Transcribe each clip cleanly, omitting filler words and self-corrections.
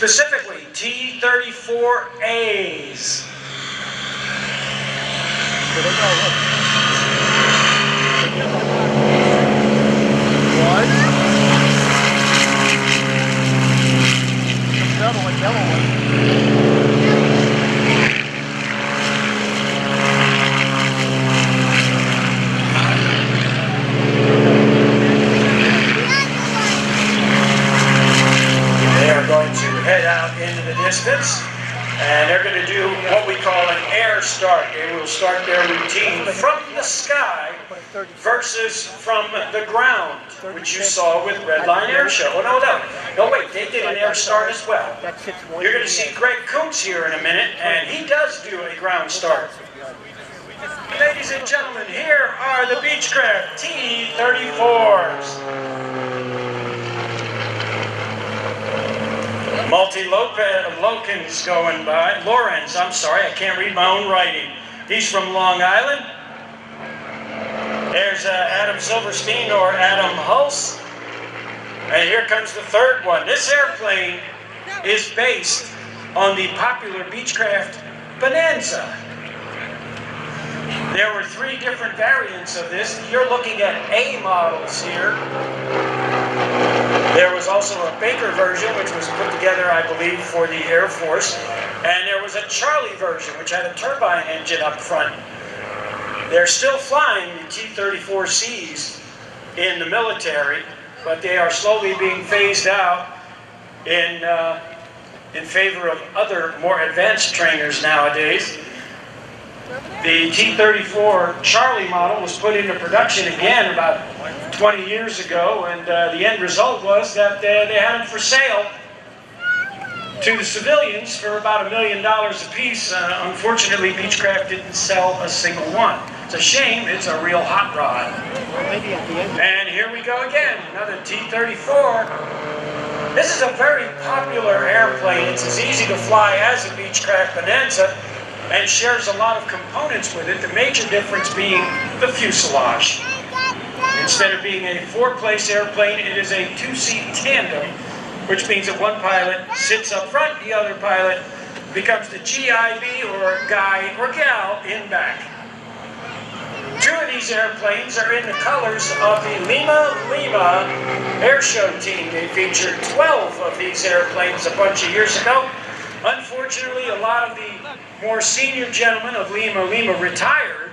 specifically T-34As. Going to head out into the distance, and they're going to do what we call an air start. They will start their routine from the sky versus from the ground, which you saw with Redline Airshow. Oh, no, wait, they did an air start as well. You're going to see Greg Kuntz here in a minute, and he does do a ground start. Ladies and gentlemen, here are the Beechcraft T-34s. Lorenz going by. Lorenz, I'm sorry, I can't read my own writing. He's from Long Island. There's Adam Silverstein or Adam Hulse. And here comes the third one. This airplane is based on the popular Beechcraft Bonanza. There were 3 different variants of this. You're looking at A models here. There was also a Baker version, which was put together, I believe, for the Air Force. And there was a Charlie version, which had a turbine engine up front. They're still flying the T-34Cs in the military, but they are slowly being phased out in favor of other, more advanced trainers nowadays. The T-34 Charlie model was put into production again about 20 years ago, and the end result was that they had them for sale to the civilians for about $1 million a piece. Unfortunately, Beechcraft didn't sell a single one. It's a shame. It's a real hot rod. And here we go again, another T-34. This is a very popular airplane. It's as easy to fly as a Beechcraft Bonanza, and shares a lot of components with it, the major difference being the fuselage. Instead of being a 4-place airplane, it is a 2-seat tandem, which means that one pilot sits up front, the other pilot becomes the GIB or guy or gal in back. 2 of these airplanes are in the colors of the Lima Airshow team. They featured 12 of these airplanes a bunch of years ago. Unfortunately, a lot of the more senior gentlemen of Lima retired,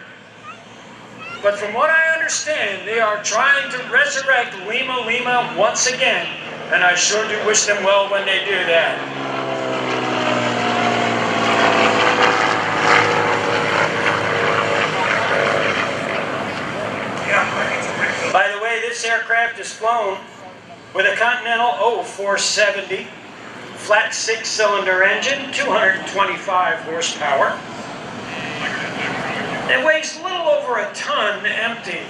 but from what I understand, they are trying to resurrect Lima once again, and I sure do wish them well when they do that. By the way, this aircraft is flown with a Continental 0470. Flat 6-cylinder engine, 225 horsepower. It weighs a little over a ton empty.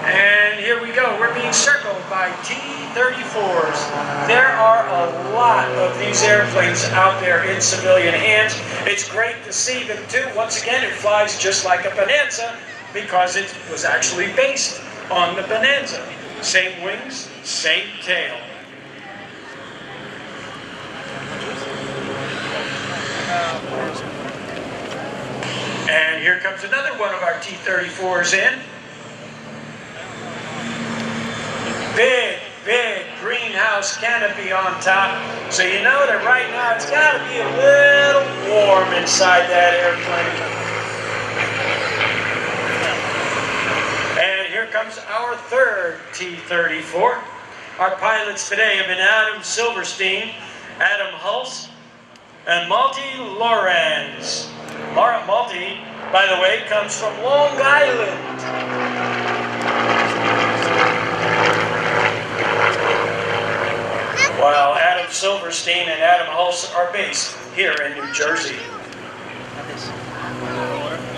And here we go. We're being circled by T-34s. There are a lot of these airplanes out there in civilian hands. It's great to see them too. Once again, it flies just like a Bonanza because it was actually based on the Bonanza. Same wings, same tail. And here comes another one of our T-34s in. Big greenhouse canopy on top. So you know that right now it's got to be a little warm inside that airplane. And here comes our third T-34. Our pilots today have been Adam Silverstein, Adam Hulse, and Malty Lorenz. Malty, by the way, comes from Long Island. While Adam Silverstein and Adam Hulse are based here in New Jersey.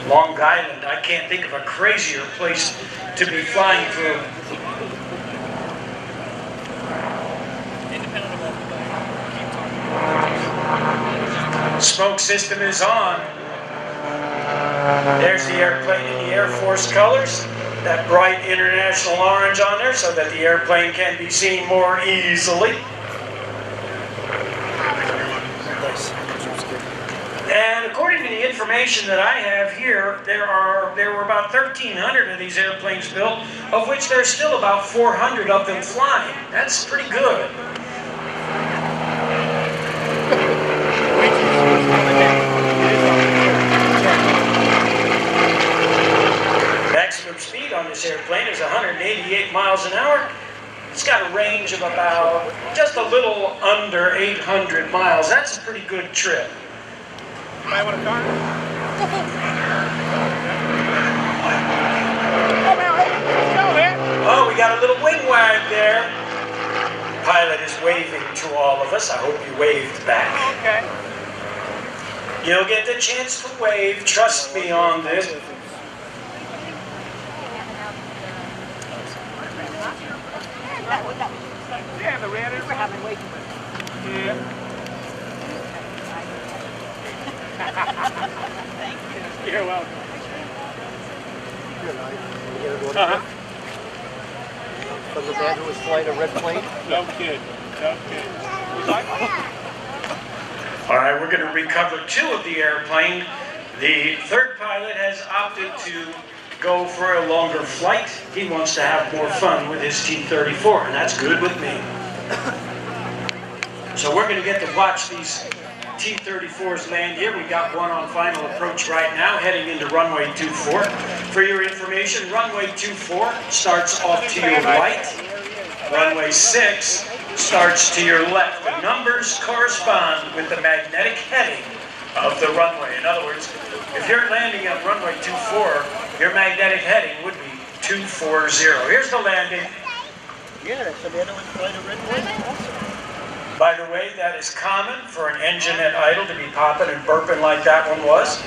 Long Island, I can't think of a crazier place to be flying through. Smoke system is on. There's the airplane in the Air Force colors. That bright international orange on there so that the airplane can be seen more easily. Nice. And according to the information that I have here, there were about 1,300 of these airplanes built, of which there's still about 400 of them flying. That's pretty good. Maximum speed on this airplane is 188 miles an hour. It's got a range of about just a little under 800 miles. That's a pretty good trip. I want a car. Oh, we got a little wing wag there. Pilot is waving to all of us. I hope you waved back. Okay. You'll get the chance to wave. Trust me on this. Yeah, the red is having way too much. Yeah. Thank you. You're welcome. From the man who was flying a red plane? No kid. No kid. All right, we're going to recover 2 of the airplane. The third pilot has opted to go for a longer flight. He wants to have more fun with his T-34, and that's good with me. So we're going to get to watch these T-34s land here. We got one on final approach right now, heading into runway 24. For your information, runway 24 starts off to your right. Runway 6 starts to your left. The numbers correspond with the magnetic heading of the runway. In other words, if you're landing on runway 24, your magnetic heading would be 240. Here's the landing. Yeah, so the other one's flying a red plane. By the way, that is common for an engine at idle to be popping and burping like that one was.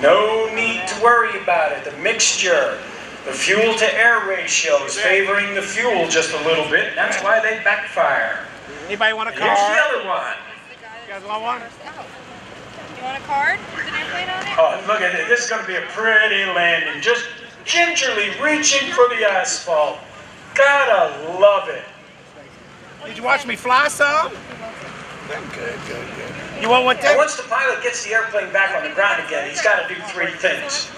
No need to worry about it. The mixture, the fuel to air ratio is favoring the fuel just a little bit. That's why they backfire. Anybody want a car? Here's the other one. You guys want one? You want a card with an airplane on it? Oh, look at it. This is going to be a pretty landing. Just gingerly reaching for the asphalt. Gotta love it. Did you watch me fly some? Good. You want one too? And once the pilot gets the airplane back on the ground again, he's got to do 3 things.